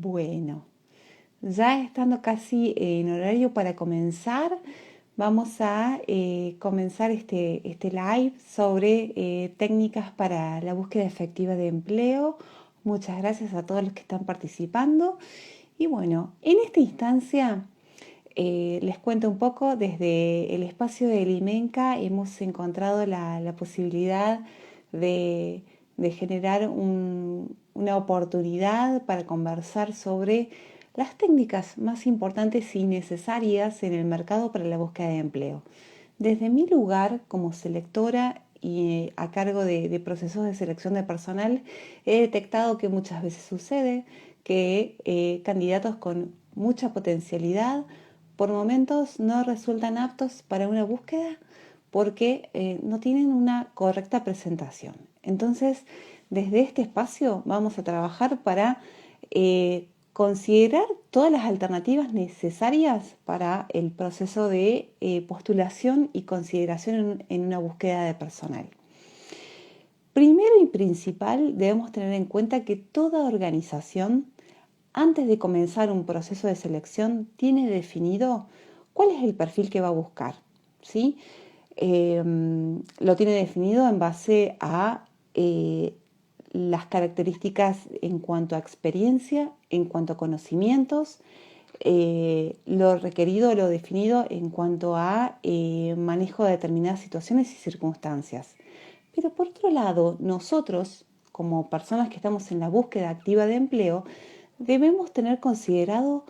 Bueno, ya estando casi en horario para comenzar, vamos a comenzar este live sobre técnicas para la búsqueda efectiva de empleo. Muchas gracias a todos los que están participando. Y bueno, en esta instancia les cuento un poco. Desde el espacio de Limenca hemos encontrado la posibilidad de, de generar una oportunidad para conversar sobre las técnicas más importantes y necesarias en el mercado para la búsqueda de empleo. Desde mi lugar como selectora y a cargo de procesos de selección de personal, he detectado que muchas veces sucede que candidatos con mucha potencialidad por momentos no resultan aptos para una búsqueda porque no tienen una correcta presentación. Entonces, desde este espacio vamos a trabajar para considerar todas las alternativas necesarias para el proceso de postulación y consideración en una búsqueda de personal. Primero y principal, debemos tener en cuenta que toda organización, antes de comenzar un proceso de selección, tiene definido cuál es el perfil que va a buscar, ¿sí? Lo tiene definido en base a las características en cuanto a experiencia, en cuanto a conocimientos, lo requerido, lo definido en cuanto a manejo de determinadas situaciones y circunstancias. Pero por otro lado, nosotros, como personas que estamos en la búsqueda activa de empleo, debemos tener considerado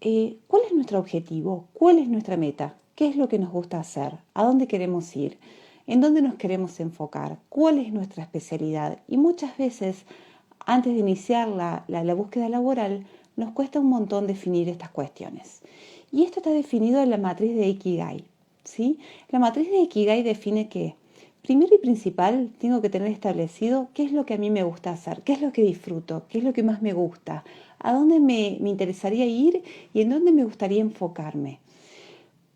cuál es nuestro objetivo, cuál es nuestra meta, qué es lo que nos gusta hacer, a dónde queremos ir, en dónde nos queremos enfocar, cuál es nuestra especialidad. Y muchas veces, antes de iniciar la búsqueda laboral, nos cuesta un montón definir estas cuestiones. Y esto está definido en la matriz de Ikigai, ¿sí? La matriz de Ikigai define que, primero y principal, tengo que tener establecido qué es lo que a mí me gusta hacer, qué es lo que disfruto, qué es lo que más me gusta, a dónde me interesaría ir y en dónde me gustaría enfocarme.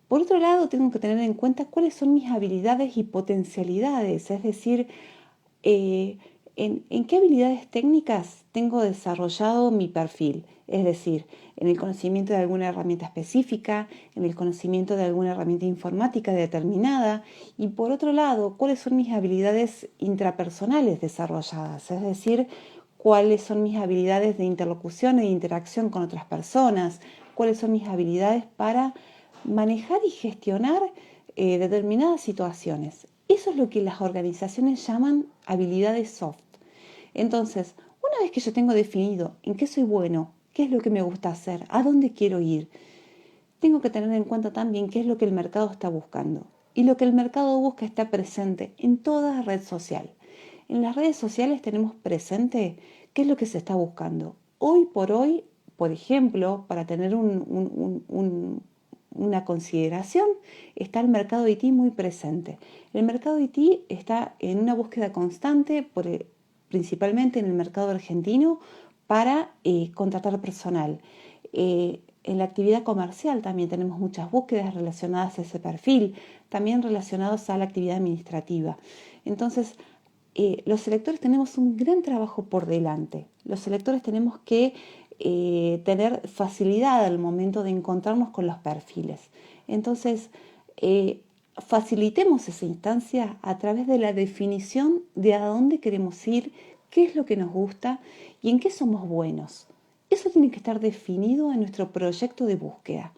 Por otro lado, tengo que tener en cuenta cuáles son mis habilidades y potencialidades, es decir, en qué habilidades técnicas tengo desarrollado mi perfil, es decir, en el conocimiento de alguna herramienta específica, en el conocimiento de alguna herramienta informática determinada, y por otro lado, cuáles son mis habilidades intrapersonales desarrolladas, es decir, cuáles son mis habilidades de interlocución e interacción con otras personas, cuáles son mis habilidades para manejar y gestionar determinadas situaciones. Eso es lo que las organizaciones llaman habilidades soft. Entonces, una vez que yo tengo definido en qué soy bueno, qué es lo que me gusta hacer, a dónde quiero ir, tengo que tener en cuenta también qué es lo que el mercado está buscando. Y lo que el mercado busca está presente en toda red social. En las redes sociales tenemos presente qué es lo que se está buscando. Hoy por hoy, por ejemplo, para tener una consideración, está el mercado IT muy presente. El mercado IT está en una búsqueda constante, principalmente en el mercado argentino, para contratar personal. En la actividad comercial también tenemos muchas búsquedas relacionadas a ese perfil, también relacionados a la actividad administrativa. Entonces, los selectores tenemos un gran trabajo por delante. Los selectores tenemos que tener facilidad al momento de encontrarnos con los perfiles. Entonces, facilitemos esa instancia a través de la definición de a dónde queremos ir, qué es lo que nos gusta y en qué somos buenos. Eso tiene que estar definido en nuestro proyecto de búsqueda.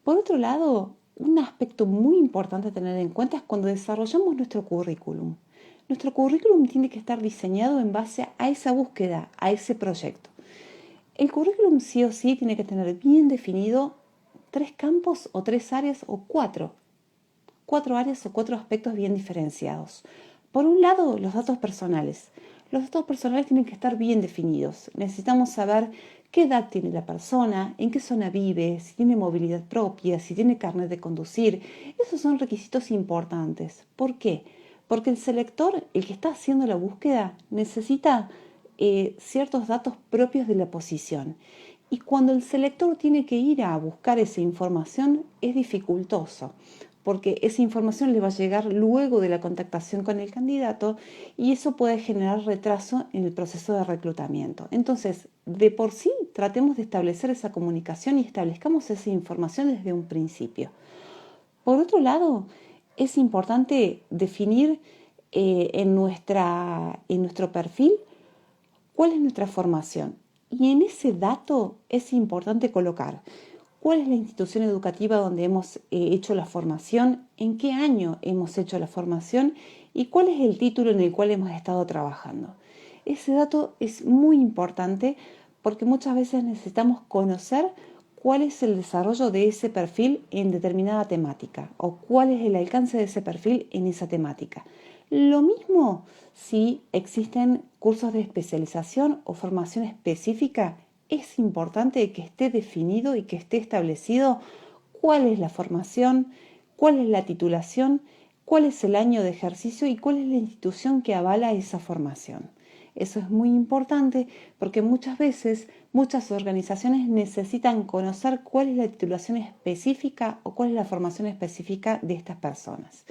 Por otro lado, un aspecto muy importante a tener en cuenta es cuando desarrollamos nuestro currículum. Nuestro currículum tiene que estar diseñado en base a esa búsqueda, a ese proyecto. El currículum sí o sí tiene que tener bien definido 3 campos o 3 áreas o 4 áreas o 4 aspectos bien diferenciados. Por un lado, los datos personales. Los datos personales tienen que estar bien definidos. Necesitamos saber qué edad tiene la persona, en qué zona vive, si tiene movilidad propia, si tiene carnet de conducir. Esos son requisitos importantes. ¿Por qué? Porque el selector, el que está haciendo la búsqueda, necesita ciertos datos propios de la posición. Y cuando el selector tiene que ir a buscar esa información, es dificultoso. porque esa información le va a llegar luego de la contactación con el candidato y eso puede generar retraso en el proceso de reclutamiento. Entonces, de por sí, tratemos de establecer esa comunicación y establezcamos esa información desde un principio. Por otro lado, es importante definir en nuestro perfil cuál es nuestra formación. Y en ese dato es importante colocar cuál es la institución educativa donde hemos hecho la formación, en qué año hemos hecho la formación y cuál es el título en el cual hemos estado trabajando. Ese dato es muy importante porque muchas veces necesitamos conocer cuál es el desarrollo de ese perfil en determinada temática o cuál es el alcance de ese perfil en esa temática. Lo mismo si existen cursos de especialización o formación específica, es importante que esté definido y que esté establecido cuál es la formación, cuál es la titulación, cuál es el año de ejercicio y cuál es la institución que avala esa formación. Eso es muy importante porque muchas veces muchas organizaciones necesitan conocer cuál es la titulación específica o cuál es la formación específica de estas personas.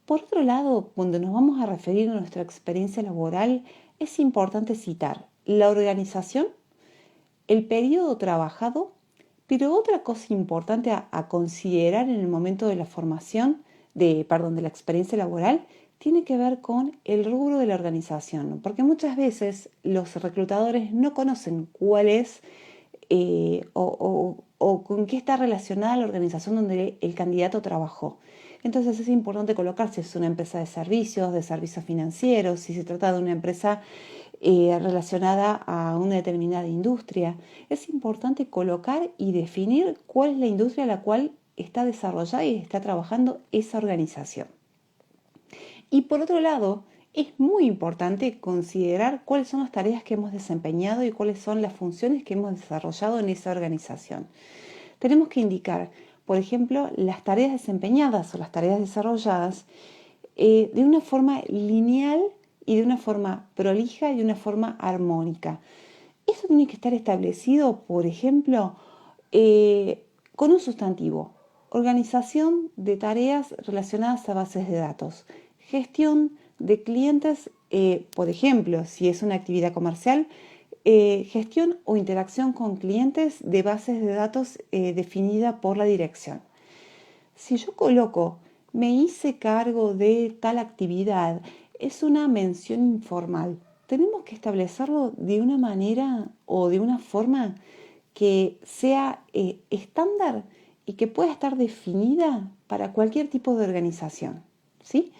Por otro lado, cuando nos vamos a referir a nuestra experiencia laboral, es importante citar la organización, el periodo trabajado, pero otra cosa importante a considerar en el momento de la formación, de la experiencia laboral, tiene que ver con el rubro de la organización, porque muchas veces los reclutadores no conocen cuál es o con qué está relacionada la organización donde el candidato trabajó. Entonces es importante colocar si es una empresa de servicios financieros, si se trata de una empresa relacionada a una determinada industria. Es importante colocar y definir cuál es la industria a la cual está desarrollada y está trabajando esa organización. Y por otro lado, es muy importante considerar cuáles son las tareas que hemos desempeñado y cuáles son las funciones que hemos desarrollado en esa organización. Tenemos que indicar, por ejemplo, las tareas desempeñadas o las tareas desarrolladas de una forma lineal y de una forma prolija y de una forma armónica. Eso tiene que estar establecido, por ejemplo, con un sustantivo. Organización de tareas relacionadas a bases de datos. Gestión de clientes, por ejemplo, si es una actividad comercial, gestión o interacción con clientes de bases de datos definida por la dirección. Si yo coloco, me hice cargo de tal actividad, es una mención informal. Tenemos que establecerlo de una manera o de una forma que sea estándar y que pueda estar definida para cualquier tipo de organización, ¿sí?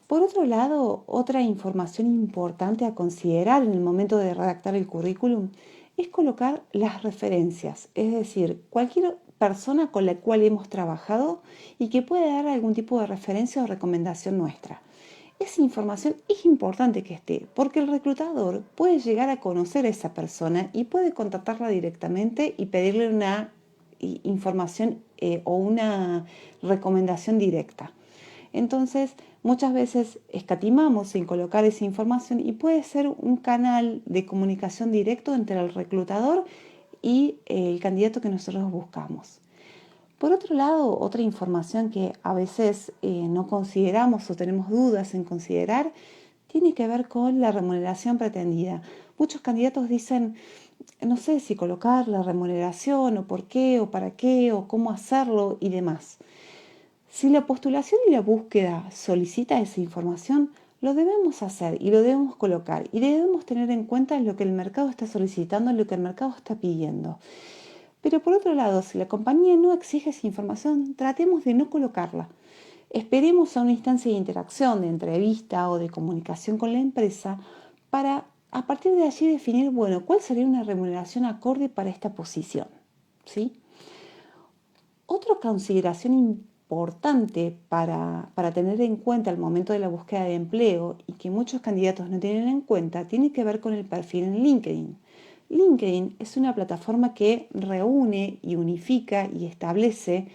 Por otro lado, otra información importante a considerar en el momento de redactar el currículum es colocar las referencias, es decir, cualquier persona con la cual hemos trabajado y que pueda dar algún tipo de referencia o recomendación nuestra. Esa información es importante que esté, porque el reclutador puede llegar a conocer a esa persona y puede contactarla directamente y pedirle una información o una recomendación directa. Entonces, muchas veces escatimamos en colocar esa información y puede ser un canal de comunicación directo entre el reclutador y el candidato que nosotros buscamos. Por otro lado, otra información que a veces no consideramos o tenemos dudas en considerar tiene que ver con la remuneración pretendida. Muchos candidatos dicen, no sé si colocar la remuneración o por qué o para qué o cómo hacerlo y demás. Si la postulación y la búsqueda solicita esa información, lo debemos hacer y lo debemos colocar y debemos tener en cuenta lo que el mercado está solicitando, lo que el mercado está pidiendo. Pero por otro lado, si la compañía no exige esa información, tratemos de no colocarla. Esperemos a una instancia de interacción, de entrevista o de comunicación con la empresa para a partir de allí definir, cuál sería una remuneración acorde para esta posición, ¿sí? Otra consideración importante para tener en cuenta al momento de la búsqueda de empleo y que muchos candidatos no tienen en cuenta tiene que ver con el perfil en LinkedIn. LinkedIn es una plataforma que reúne y unifica y establece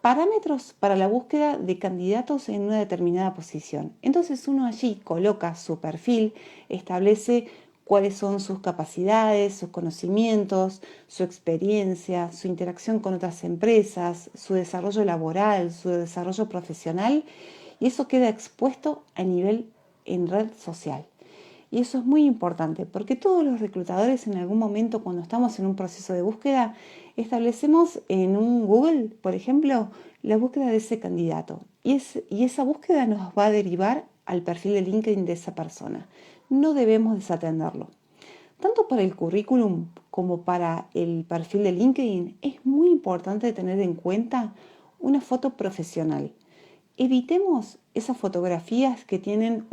parámetros para la búsqueda de candidatos en una determinada posición. Entonces uno allí coloca su perfil, establece cuáles son sus capacidades, sus conocimientos, su experiencia, su interacción con otras empresas, su desarrollo laboral, su desarrollo profesional, y eso queda expuesto a nivel en red social. Y eso es muy importante porque todos los reclutadores en algún momento cuando estamos en un proceso de búsqueda establecemos en un Google, por ejemplo, la búsqueda de ese candidato y esa búsqueda nos va a derivar al perfil de LinkedIn de esa persona. No debemos desatenderlo. Tanto para el currículum como para el perfil de LinkedIn es muy importante tener en cuenta una foto profesional. Evitemos esas fotografías que tienen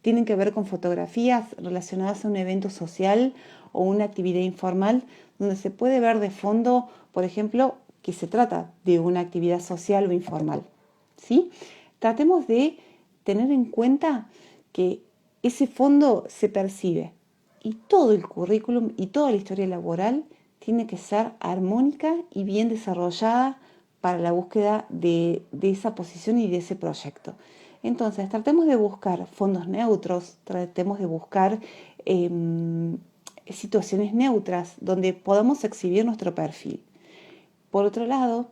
tienen que ver con fotografías relacionadas a un evento social o una actividad informal donde se puede ver de fondo, por ejemplo, que se trata de una actividad social o informal. ¿Sí? Tratemos de tener en cuenta que ese fondo se percibe y todo el currículum y toda la historia laboral tiene que ser armónica y bien desarrollada para la búsqueda de esa posición y de ese proyecto. Entonces, tratemos de buscar fondos neutros, tratemos de buscar situaciones neutras donde podamos exhibir nuestro perfil. Por otro lado,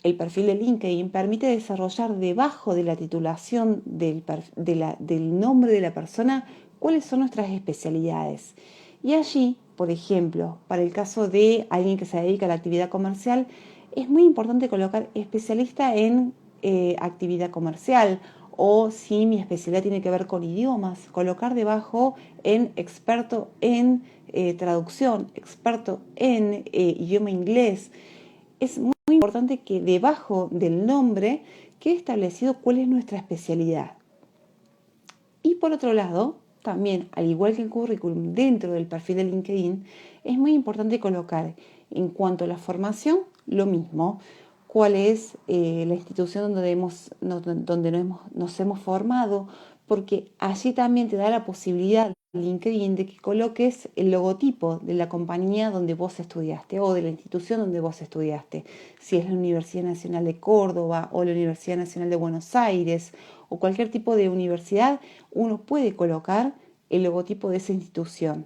el perfil de LinkedIn permite desarrollar debajo de la titulación del nombre de la persona cuáles son nuestras especialidades. Y allí, por ejemplo, para el caso de alguien que se dedica a la actividad comercial, es muy importante colocar especialista en actividad comercial, o si mi especialidad tiene que ver con idiomas, colocar debajo en experto en traducción, experto en idioma inglés. Es muy importante que debajo del nombre quede establecido cuál es nuestra especialidad. Y por otro lado, también, al igual que el currículum dentro del perfil de LinkedIn, es muy importante colocar en cuanto a la formación lo mismo, cuál es la institución donde nos hemos formado, porque allí también te da la posibilidad LinkedIn de que coloques el logotipo de la compañía donde vos estudiaste o de la institución donde vos estudiaste, si es la Universidad Nacional de Córdoba o la Universidad Nacional de Buenos Aires o cualquier tipo de universidad, uno puede colocar el logotipo de esa institución.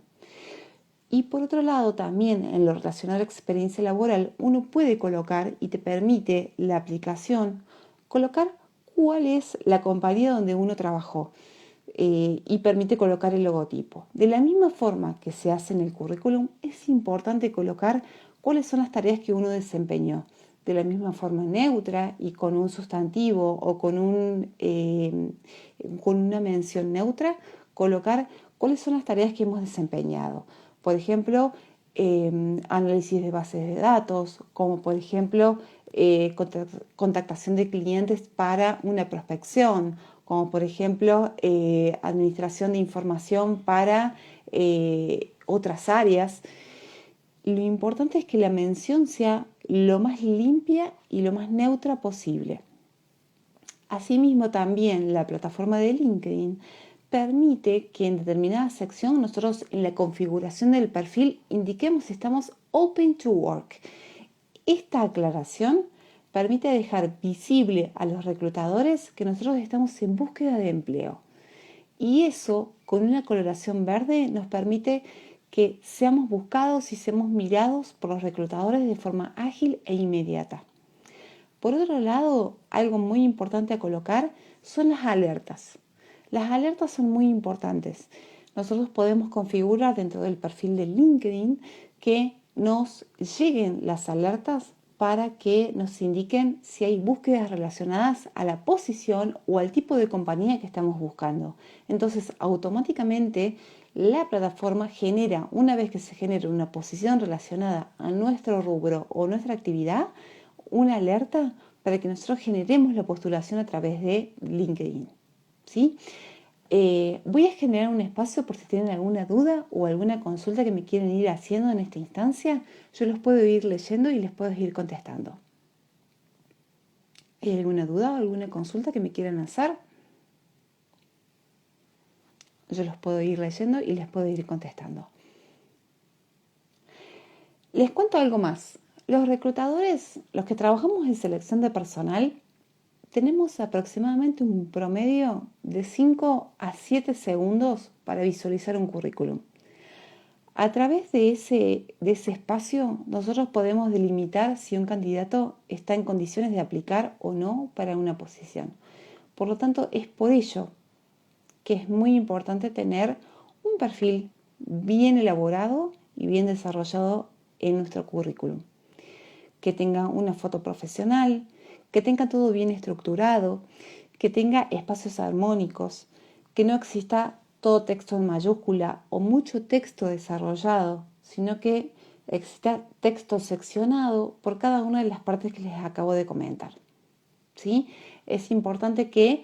Y por otro lado, también en lo relacionado a la experiencia laboral, uno puede colocar y te permite la aplicación colocar cuál es la compañía donde uno trabajó y permite colocar el logotipo. De la misma forma que se hace en el currículum, es importante colocar cuáles son las tareas que uno desempeñó. De la misma forma neutra y con un sustantivo o con una mención neutra, colocar cuáles son las tareas que hemos desempeñado. Por ejemplo, análisis de bases de datos, como por ejemplo contactación de clientes para una prospección, como por ejemplo administración de información para otras áreas. Lo importante es que la mención sea lo más limpia y lo más neutra posible. Asimismo, también la plataforma de LinkedIn permite que en determinada sección nosotros en la configuración del perfil indiquemos si estamos open to work. Esta aclaración permite dejar visible a los reclutadores que nosotros estamos en búsqueda de empleo. Y eso, con una coloración verde, nos permite que seamos buscados y seamos mirados por los reclutadores de forma ágil e inmediata. Por otro lado, algo muy importante a colocar son las alertas. Las alertas son muy importantes. Nosotros podemos configurar dentro del perfil de LinkedIn que nos lleguen las alertas para que nos indiquen si hay búsquedas relacionadas a la posición o al tipo de compañía que estamos buscando. Entonces, automáticamente la plataforma genera, una vez que se genera una posición relacionada a nuestro rubro o nuestra actividad, una alerta para que nosotros generemos la postulación a través de LinkedIn. ¿Sí? Voy a generar un espacio por si tienen alguna duda o alguna consulta que me quieren ir haciendo en esta instancia. Yo los puedo ir leyendo y les puedo ir contestando. ¿Hay alguna duda o alguna consulta que me quieran hacer? Yo los puedo ir leyendo y les puedo ir contestando. Les cuento algo más. Los reclutadores, los que trabajamos en selección de personal, tenemos aproximadamente un promedio de 5 a 7 segundos para visualizar un currículum. A través de ese espacio, nosotros podemos delimitar si un candidato está en condiciones de aplicar o no para una posición. Por lo tanto, es por ello que es muy importante tener un perfil bien elaborado y bien desarrollado en nuestro currículum. Que tenga una foto profesional, que tenga todo bien estructurado, que tenga espacios armónicos, que no exista todo texto en mayúscula o mucho texto desarrollado, sino que exista texto seccionado por cada una de las partes que les acabo de comentar. ¿Sí? Es importante que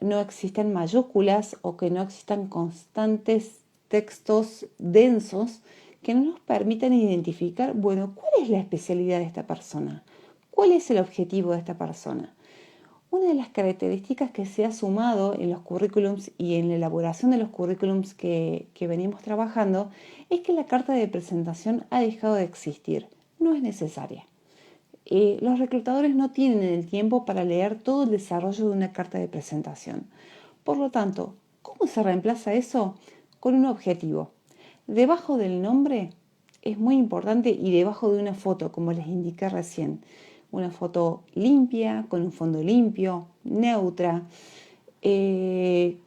no existan mayúsculas o que no existan constantes textos densos que no nos permitan identificar, bueno, ¿cuál es la especialidad de esta persona? ¿Cuál es el objetivo de esta persona? Una de las características que se ha sumado en los currículums y en la elaboración de los currículums que venimos trabajando es que la carta de presentación ha dejado de existir. No es necesaria. Los reclutadores no tienen el tiempo para leer todo el desarrollo de una carta de presentación. Por lo tanto, ¿cómo se reemplaza eso? Con un objetivo. Debajo del nombre es muy importante y debajo de una foto, como les indiqué recién. Una foto limpia, con un fondo limpio, neutra,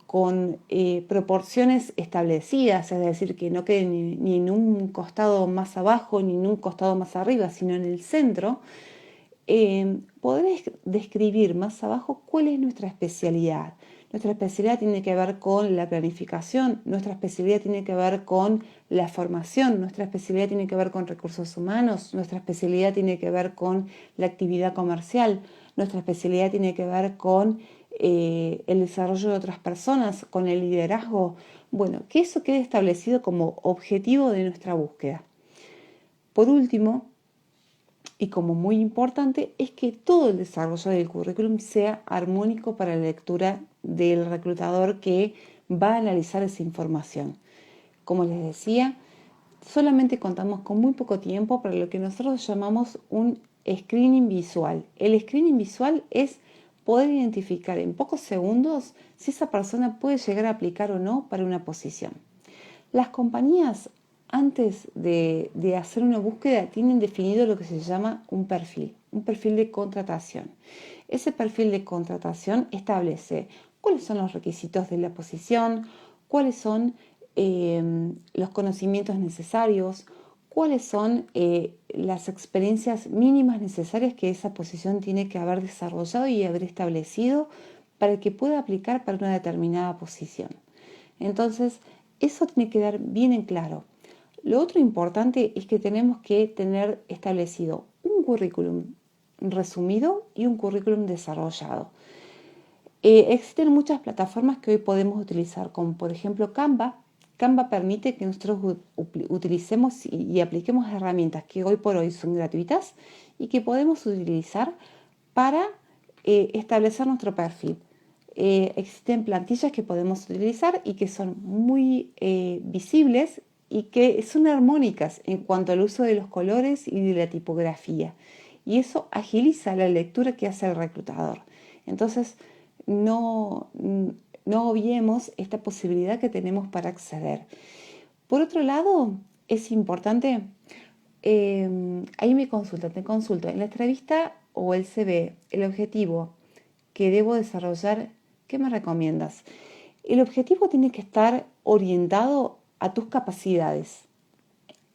con proporciones establecidas, es decir, que no quede ni en un costado más abajo ni en un costado más arriba, sino en el centro. Podré describir más abajo cuál es nuestra especialidad. Nuestra especialidad tiene que ver con la planificación, nuestra especialidad tiene que ver con la formación, nuestra especialidad tiene que ver con recursos humanos, nuestra especialidad tiene que ver con la actividad comercial, nuestra especialidad tiene que ver con el desarrollo de otras personas, con el liderazgo. Bueno, que eso quede establecido como objetivo de nuestra búsqueda. Por último, y como muy importante, es que todo el desarrollo del currículum sea armónico para la lectura del reclutador que va a analizar esa información. Como les decía, solamente contamos con muy poco tiempo para lo que nosotros llamamos un screening visual. El screening visual es poder identificar en pocos segundos si esa persona puede llegar a aplicar o no para una posición. Las compañías, antes de hacer una búsqueda, tienen definido lo que se llama un perfil de contratación. Ese perfil de contratación establece cuáles son los requisitos de la posición, cuáles son los conocimientos necesarios, cuáles son las experiencias mínimas necesarias que esa posición tiene que haber desarrollado y haber establecido para que pueda aplicar para una determinada posición. Entonces, eso tiene que quedar bien en claro. Lo otro importante es que tenemos que tener establecido un currículum resumido y un currículum desarrollado. Existen muchas plataformas que hoy podemos utilizar, como por ejemplo Canva. Canva permite que nosotros utilicemos y apliquemos herramientas que hoy por hoy son gratuitas y que podemos utilizar para establecer nuestro perfil. Existen plantillas que podemos utilizar y que son muy visibles y que son armónicas en cuanto al uso de los colores y de la tipografía. Y eso agiliza la lectura que hace el reclutador. Entonces, no obviemos esta posibilidad que tenemos para acceder. Por otro lado, es importante, ahí te consulto, en la entrevista o el CV, el objetivo que debo desarrollar, ¿qué me recomiendas? El objetivo tiene que estar orientado a tus capacidades.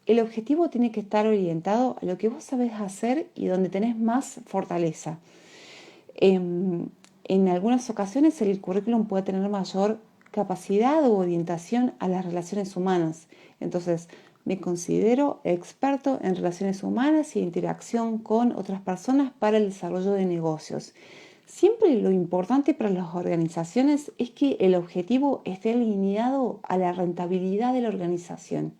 El objetivo tiene que estar orientado a lo que vos sabés hacer y donde tenés más fortaleza. En algunas ocasiones el currículum puede tener mayor capacidad o orientación a las relaciones humanas. Entonces, me considero experto en relaciones humanas y interacción con otras personas para el desarrollo de negocios. Siempre lo importante para las organizaciones es que el objetivo esté alineado a la rentabilidad de la organización.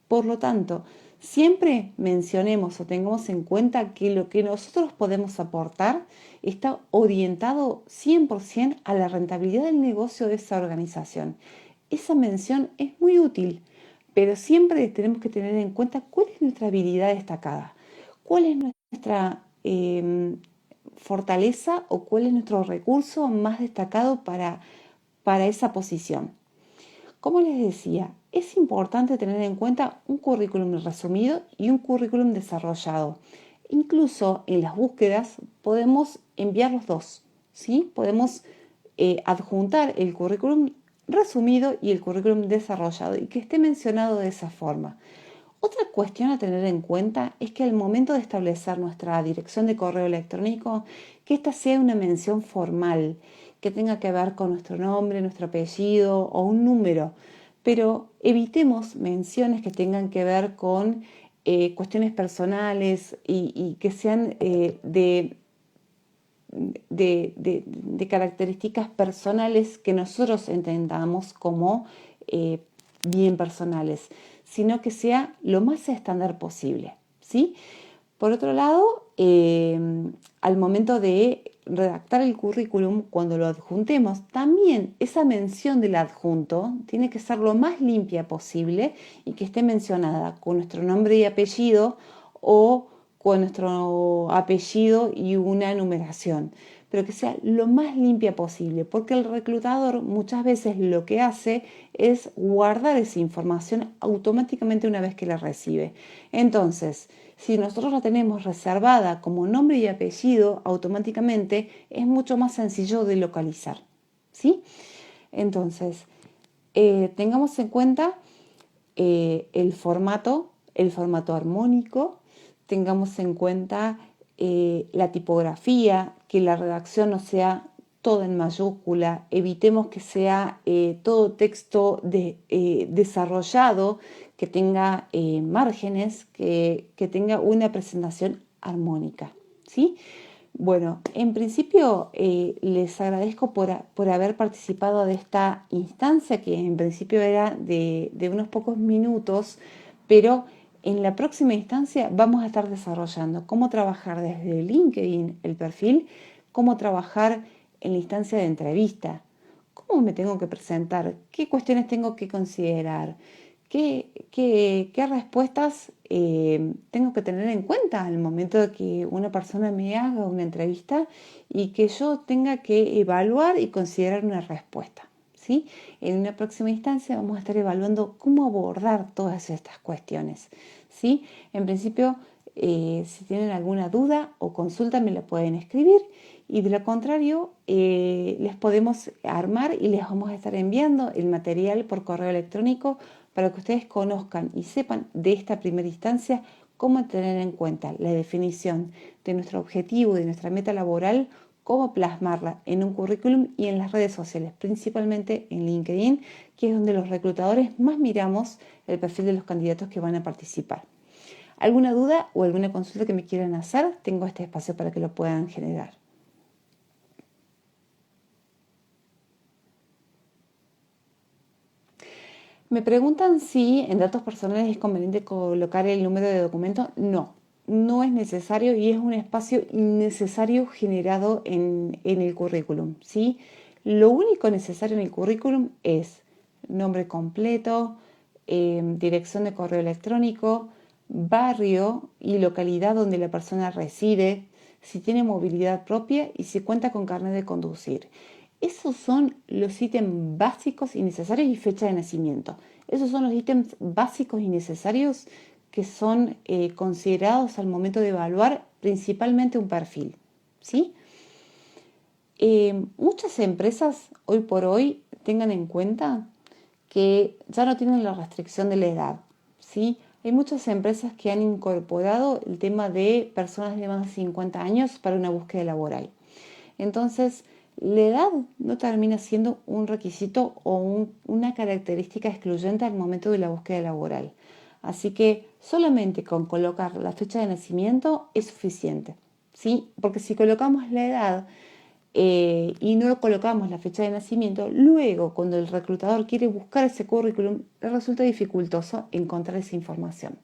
Por lo tanto, siempre mencionemos o tengamos en cuenta que lo que nosotros podemos aportar está orientado 100% a la rentabilidad del negocio de esa organización. Esa mención es muy útil, pero siempre tenemos que tener en cuenta cuál es nuestra habilidad destacada, cuál es nuestra fortaleza o cuál es nuestro recurso más destacado para esa posición. Como les decía, es importante tener en cuenta un currículum resumido y un currículum desarrollado. Incluso en las búsquedas podemos enviar los dos, ¿sí? Podemos adjuntar el currículum resumido y el currículum desarrollado y que esté mencionado de esa forma. Otra cuestión a tener en cuenta es que al momento de establecer nuestra dirección de correo electrónico, que ésta sea una mención formal, que tenga que ver con nuestro nombre, nuestro apellido o un número, pero evitemos menciones que tengan que ver con cuestiones personales y que sean de características personales que nosotros entendamos como bien personales, sino que sea lo más estándar posible, ¿sí? Por otro lado, al momento de redactar el currículum, cuando lo adjuntemos, también esa mención del adjunto tiene que ser lo más limpia posible y que esté mencionada con nuestro nombre y apellido o con nuestro apellido y una numeración, pero que sea lo más limpia posible, porque el reclutador muchas veces lo que hace es guardar esa información automáticamente una vez que la recibe. Entonces, si nosotros la tenemos reservada como nombre y apellido, automáticamente es mucho más sencillo de localizar, ¿sí? Entonces, tengamos en cuenta el formato armónico, tengamos en cuenta la tipografía, que la redacción no sea todo en mayúscula, evitemos que sea todo texto desarrollado, que tenga márgenes, que tenga una presentación armónica, ¿sí? Bueno, en principio les agradezco por haber participado de esta instancia, que en principio era de unos pocos minutos, pero en la próxima instancia vamos a estar desarrollando cómo trabajar desde LinkedIn el perfil, cómo trabajar en la instancia de entrevista, cómo me tengo que presentar, qué cuestiones tengo que considerar, qué respuestas tengo que tener en cuenta al momento de que una persona me haga una entrevista y que yo tenga que evaluar y considerar una respuesta, ¿sí? En una próxima instancia vamos a estar evaluando cómo abordar todas estas cuestiones, ¿sí? En principio, si tienen alguna duda o consulta me la pueden escribir y de lo contrario les podemos armar y les vamos a estar enviando el material por correo electrónico para que ustedes conozcan y sepan de esta primera instancia cómo tener en cuenta la definición de nuestro objetivo, de nuestra meta laboral, cómo plasmarla en un currículum y en las redes sociales, principalmente en LinkedIn, que es donde los reclutadores más miramos el perfil de los candidatos que van a participar. ¿Alguna duda o alguna consulta que me quieran hacer? Tengo este espacio para que lo puedan generar. Me preguntan si en datos personales es conveniente colocar el número de documento. No, no es necesario y es un espacio innecesario generado en el currículum, ¿sí? Lo único necesario en el currículum es nombre completo, dirección de correo electrónico, barrio y localidad donde la persona reside, si tiene movilidad propia y si cuenta con carnet de conducir. Esos son los ítems básicos y necesarios y fecha de nacimiento. Esos son los ítems básicos y necesarios que son considerados al momento de evaluar principalmente un perfil, ¿sí? Muchas empresas hoy por hoy tengan en cuenta que ya no tienen la restricción de la edad, ¿sí? Hay muchas empresas que han incorporado el tema de personas de más de 50 años para una búsqueda laboral. Entonces, la edad no termina siendo un requisito o una característica excluyente al momento de la búsqueda laboral. Así que solamente con colocar la fecha de nacimiento es suficiente, ¿sí? Porque si colocamos la edad y no colocamos la fecha de nacimiento, luego cuando el reclutador quiere buscar ese currículum, le resulta dificultoso encontrar esa información.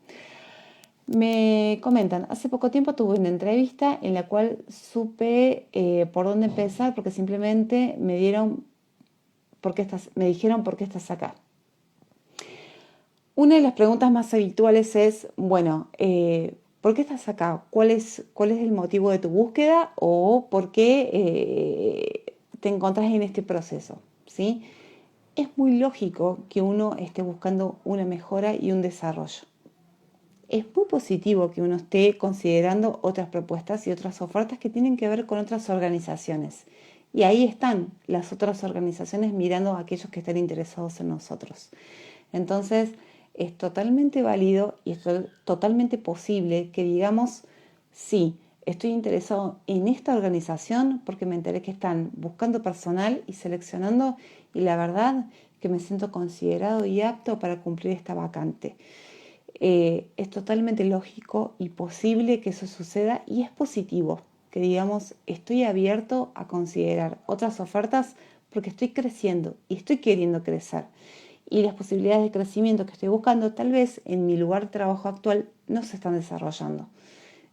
Me comentan, hace poco tiempo tuve una entrevista en la cual supe por dónde empezar porque simplemente me dijeron por qué estás acá. Una de las preguntas más habituales es, bueno, ¿Por qué estás acá? ¿Cuál es el motivo de tu búsqueda o por qué te encontrás en este proceso? ¿Sí? Es muy lógico que uno esté buscando una mejora y un desarrollo. Es muy positivo que uno esté considerando otras propuestas y otras ofertas que tienen que ver con otras organizaciones. Y ahí están las otras organizaciones mirando a aquellos que están interesados en nosotros. Entonces, es totalmente válido y es totalmente posible que digamos, sí, estoy interesado en esta organización porque me enteré que están buscando personal y seleccionando y la verdad que me siento considerado y apto para cumplir esta vacante. Es totalmente lógico y posible que eso suceda y es positivo que digamos estoy abierto a considerar otras ofertas porque estoy creciendo y estoy queriendo crecer y las posibilidades de crecimiento que estoy buscando tal vez en mi lugar de trabajo actual no se están desarrollando.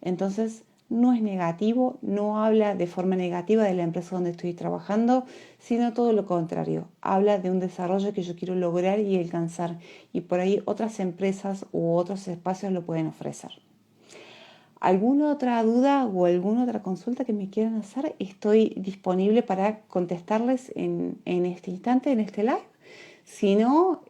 Entonces, no es negativo, no habla de forma negativa de la empresa donde estoy trabajando, sino todo lo contrario. Habla de un desarrollo que yo quiero lograr y alcanzar y por ahí otras empresas u otros espacios lo pueden ofrecer. ¿Alguna otra duda o alguna otra consulta que me quieran hacer? Estoy disponible para contestarles en este instante, en este live. Si no,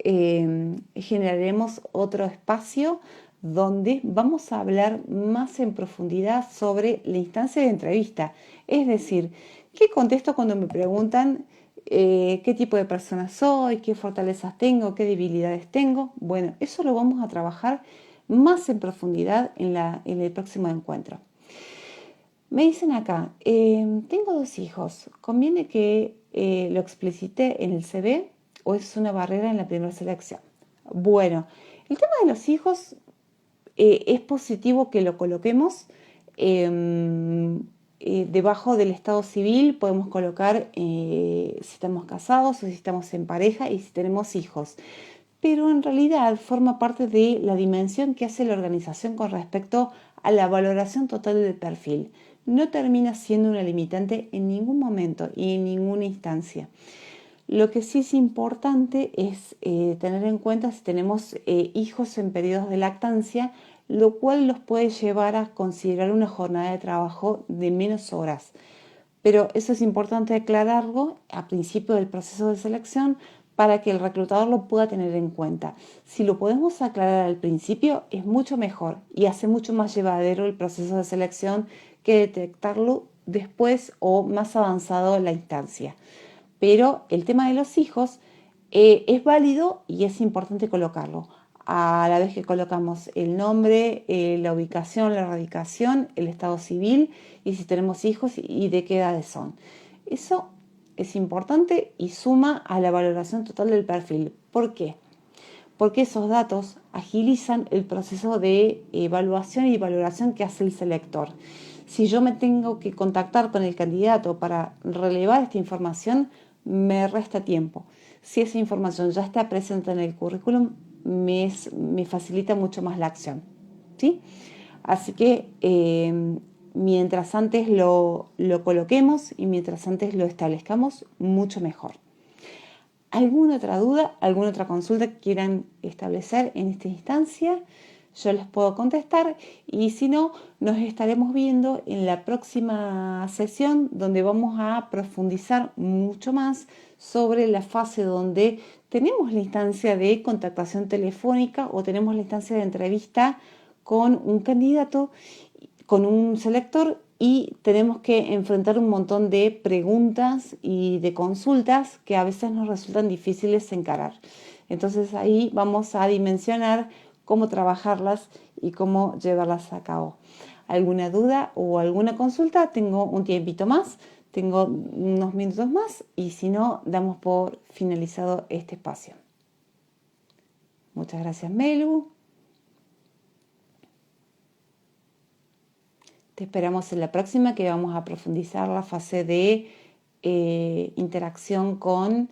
generaremos otro espacio donde vamos a hablar más en profundidad sobre la instancia de entrevista. Es decir, ¿qué contesto cuando me preguntan qué tipo de persona soy, qué fortalezas tengo, qué debilidades tengo? Bueno, eso lo vamos a trabajar más en profundidad en el próximo encuentro. Me dicen acá, tengo 2 hijos, ¿conviene que lo explicite en el CV o es una barrera en la primera selección? Bueno, el tema de los hijos es positivo que lo coloquemos. Debajo del estado civil podemos colocar si estamos casados o si estamos en pareja y si tenemos hijos. Pero en realidad forma parte de la dimensión que hace la organización con respecto a la valoración total del perfil. No termina siendo una limitante en ningún momento y en ninguna instancia. Lo que sí es importante es tener en cuenta si tenemos hijos en periodos de lactancia, lo cual los puede llevar a considerar una jornada de trabajo de menos horas. Pero eso es importante aclararlo a principio del proceso de selección para que el reclutador lo pueda tener en cuenta. Si lo podemos aclarar al principio, es mucho mejor y hace mucho más llevadero el proceso de selección que detectarlo después o más avanzado en la instancia. Pero el tema de los hijos es válido y es importante colocarlo. A la vez que colocamos el nombre, la ubicación, la radicación, el estado civil y si tenemos hijos y de qué edades son. Eso es importante y suma a la valoración total del perfil. ¿Por qué? Porque esos datos agilizan el proceso de evaluación y valoración que hace el selector. Si yo me tengo que contactar con el candidato para relevar esta información, me resta tiempo. Si esa información ya está presente en el currículum, me facilita mucho más la acción. ¿Sí? Así que mientras antes lo coloquemos y mientras antes lo establezcamos, mucho mejor. ¿Alguna otra duda, alguna otra consulta que quieran establecer en esta instancia? Yo les puedo contestar y si no, nos estaremos viendo en la próxima sesión donde vamos a profundizar mucho más sobre la fase donde tenemos la instancia de contactación telefónica o tenemos la instancia de entrevista con un candidato, con un selector y tenemos que enfrentar un montón de preguntas y de consultas que a veces nos resultan difíciles de encarar. Entonces ahí vamos a dimensionar cómo trabajarlas y cómo llevarlas a cabo. ¿Alguna duda o alguna consulta? Tengo un tiempito más, tengo unos minutos más y si no, damos por finalizado este espacio. Muchas gracias, Melu. Te esperamos en la próxima que vamos a profundizar la fase de interacción con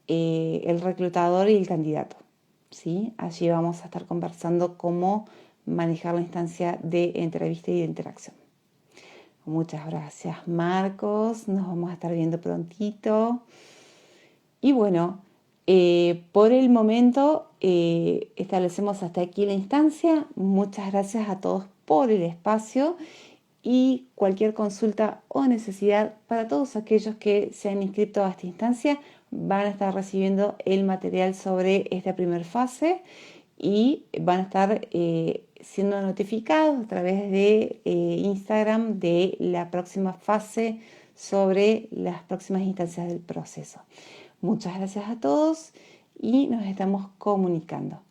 el reclutador y el candidato. ¿Sí? Allí vamos a estar conversando cómo manejar la instancia de entrevista y de interacción. Muchas gracias, Marcos. Nos vamos a estar viendo prontito. Y bueno, por el momento establecemos hasta aquí la instancia. Muchas gracias a todos por el espacio y cualquier consulta o necesidad para todos aquellos que se han inscrito a esta instancia van a estar recibiendo el material sobre esta primera fase y van a estar siendo notificados a través de Instagram de la próxima fase sobre las próximas instancias del proceso. Muchas gracias a todos y nos estamos comunicando.